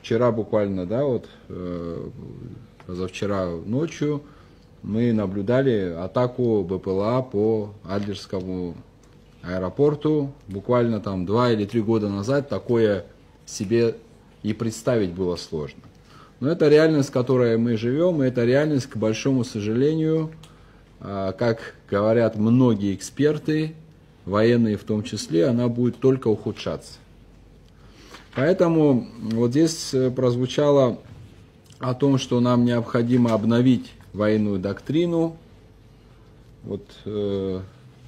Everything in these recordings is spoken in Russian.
вчера буквально, да, вот позавчера ночью мы наблюдали атаку БПЛА по Адлерскому аэропорту. Буквально там 2 или 3 года назад такое себе и представить было сложно. Но это реальность, в которой мы живем, и это реальность, к большому сожалению, как говорят многие эксперты, военные в том числе, она будет только ухудшаться. Поэтому вот здесь прозвучало о том, что нам необходимо обновить военную доктрину. Вот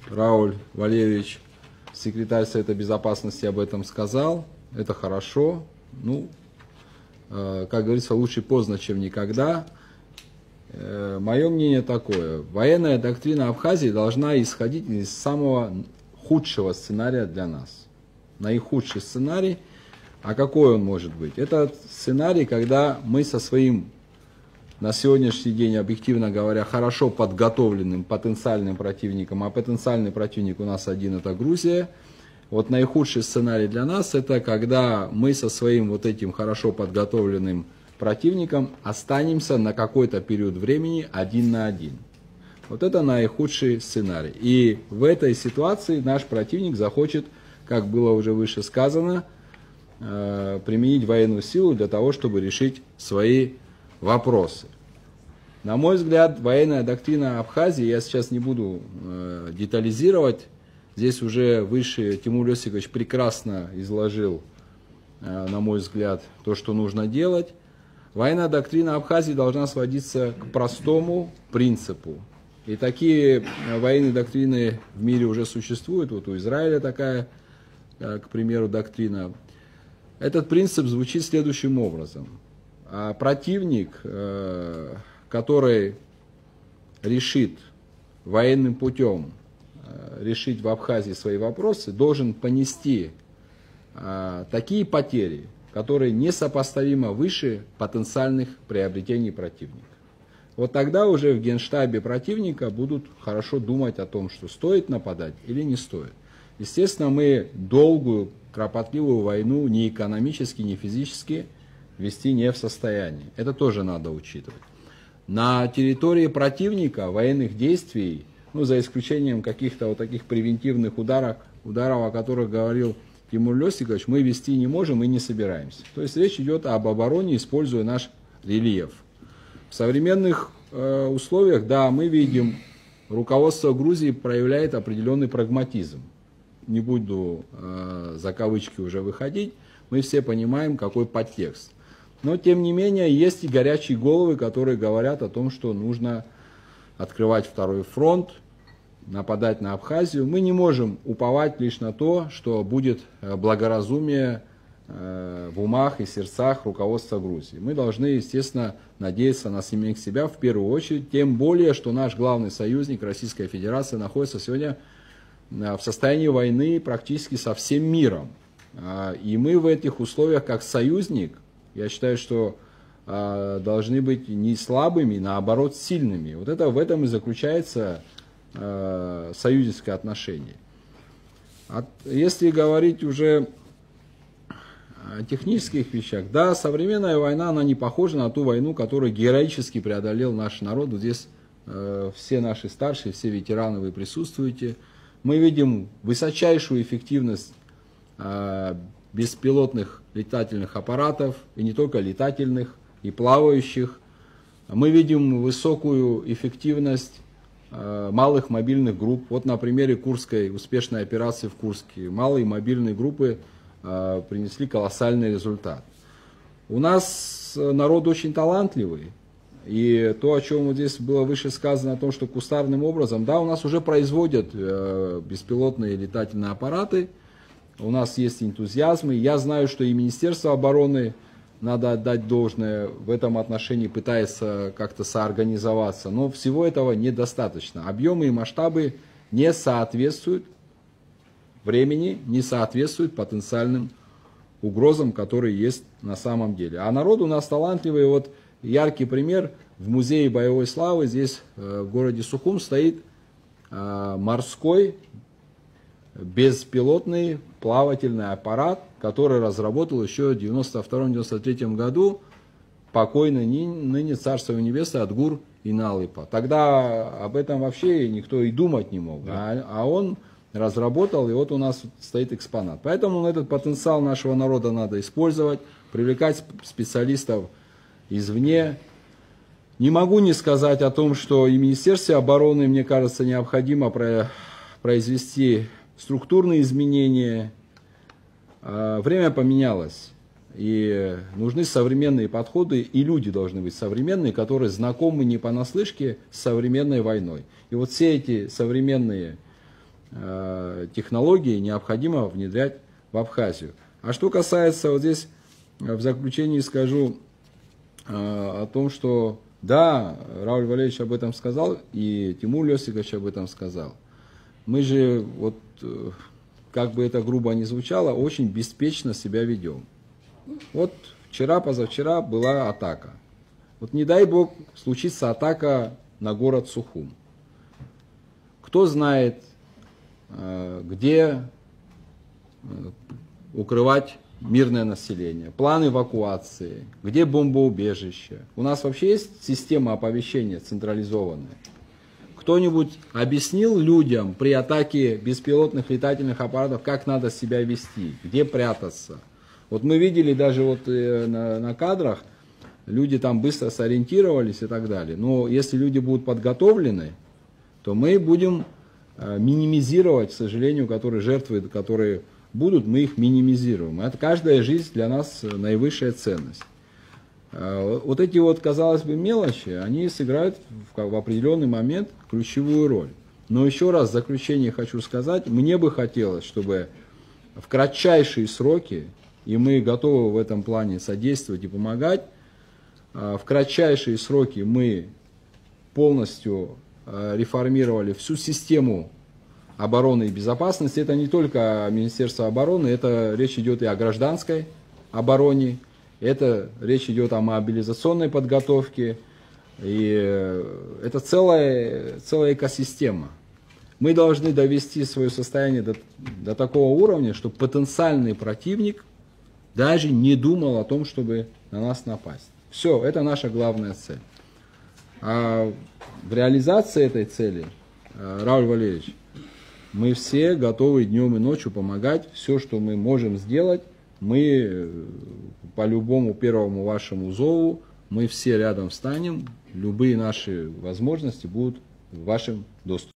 Рауль Валерьевич, секретарь Совета Безопасности, об этом сказал. Это хорошо. Ну, как говорится, лучше поздно, чем никогда. Мое мнение такое. Военная доктрина Абхазии должна исходить из самого худшего сценария для нас. Наихудший сценарий. А какой он может быть? Это сценарий, когда мы со своим, на сегодняшний день, объективно говоря, хорошо подготовленным потенциальным противником, а потенциальный противник у нас один — это Грузия. Вот наихудший сценарий для нас — это когда мы со своим вот этим хорошо подготовленным противником останемся на какой-то период времени 1 на 1. Вот это наихудший сценарий. И в этой ситуации наш противник захочет, как было уже выше сказано, применить военную силу для того, чтобы решить свои вопросы. На мой взгляд, военная доктрина Абхазии, я сейчас не буду детализировать, здесь уже выше Тимур Осипович прекрасно изложил, на мой взгляд, то, что нужно делать. Военная доктрина Абхазии должна сводиться к простому принципу. И такие военные доктрины в мире уже существуют. Вот у Израиля такая, к примеру, доктрина. Этот принцип звучит следующим образом. Противник, который решит военным путем решить в Абхазии свои вопросы, должен понести такие потери, которые несопоставимо выше потенциальных приобретений противника. Вот тогда уже в генштабе противника будут хорошо думать о том, что стоит нападать или не стоит. Естественно, мы долгую, кропотливую войну ни экономически, ни физически вести не в состоянии. Это тоже надо учитывать. На территории противника военных действий, ну, за исключением каких-то вот таких превентивных ударов, о которых говорил Тимур Осипович, мы вести не можем и не собираемся. То есть речь идет об обороне, используя наш рельеф. В современных условиях, да, мы видим, руководство Грузии проявляет определенный прагматизм. Не буду за кавычки уже выходить, мы все понимаем, какой подтекст. Но, тем не менее, есть и горячие головы, которые говорят о том, что нужно открывать второй фронт, нападать на Абхазию. Мы не можем уповать лишь на то, что будет благоразумие в умах и сердцах руководства Грузии. Мы должны, естественно, надеяться на самих себя в первую очередь, тем более, что наш главный союзник, Российская Федерация, находится сегодня в состоянии войны практически со всем миром. И мы в этих условиях, как союзник, я считаю, что должны быть не слабыми, наоборот, сильными. Вот это в этом и заключается союзническое отношение. Если говорить уже о технических вещах, да, современная война, она не похожа на ту войну, которую героически преодолел наш народ. Вот здесь все наши старшие, все ветераны, вы присутствуете. Мы видим высочайшую эффективность беспилотных летательных аппаратов, и не только летательных, и плавающих. Мы видим высокую эффективность малых мобильных групп. Вот на примере Курской успешной операции в Курске. Малые мобильные группы принесли колоссальный результат. У нас народ очень талантливый. И то, о чем вот здесь было выше сказано, о том, что кустарным образом, да, у нас уже производят беспилотные летательные аппараты. У нас есть энтузиазм. И я знаю, что и Министерство обороны, надо отдать должное, в этом отношении пытается как-то соорганизоваться. Но всего этого недостаточно. Объемы и масштабы не соответствуют времени, не соответствуют потенциальным угрозам, которые есть на самом деле. А народ у нас талантливый. Вот яркий пример. В музее боевой славы здесь в городе Сухум стоит морской беспилотный плавательный аппарат, который разработал еще в 1992-1993 году покойный ныне Царство Небесное Адгур Иналыпа. Тогда об этом вообще никто и думать не мог. Да. А он разработал, и вот у нас стоит экспонат. Поэтому этот потенциал нашего народа надо использовать, привлекать специалистов извне. Не могу не сказать о том, что и Министерстве обороны, мне кажется, необходимо произвести структурные изменения. Время поменялось. И нужны современные подходы, и люди должны быть современные, которые знакомы не понаслышке с современной войной. И вот все эти современные технологии необходимо внедрять в Абхазию. А что касается, вот здесь в заключении скажу о том, что да, Рауль Валерьевич об этом сказал, и Тимур Лёсикович об этом сказал. Мы же, вот, как бы это грубо ни звучало, очень беспечно себя ведем. Вот вчера, позавчера была атака. Вот не дай бог случится атака на город Сухум. Кто знает, где укрывать мирное население, план эвакуации, где бомбоубежище. У нас вообще есть система оповещения централизованная. Кто-нибудь объяснил людям при атаке беспилотных летательных аппаратов, как надо себя вести, где прятаться? Вот мы видели даже вот на кадрах, люди там быстро сориентировались и так далее. Но если люди будут подготовлены, то мы будем минимизировать, к сожалению, жертвы, которые будут, мы их минимизируем. Это каждая жизнь для нас наивысшая ценность. Вот эти вот, казалось бы, мелочи, они сыграют в определенный момент ключевую роль. Но еще раз в заключение хочу сказать, мне бы хотелось, чтобы в кратчайшие сроки, и мы готовы в этом плане содействовать и помогать, в кратчайшие сроки мы полностью реформировали всю систему обороны и безопасности. Это не только Министерство обороны, это речь идет и о гражданской обороне, это речь идет о мобилизационной подготовке, и это целая экосистема. Мы должны довести свое состояние до такого уровня, чтобы потенциальный противник даже не думал о том, чтобы на нас напасть. Все, это наша главная цель. А в реализации этой цели, Рауль Валерьевич, мы все готовы днем и ночью помогать. Все, что мы можем сделать, мы по любому первому вашему зову, мы все рядом встанем. Любые наши возможности будут в вашем доступе.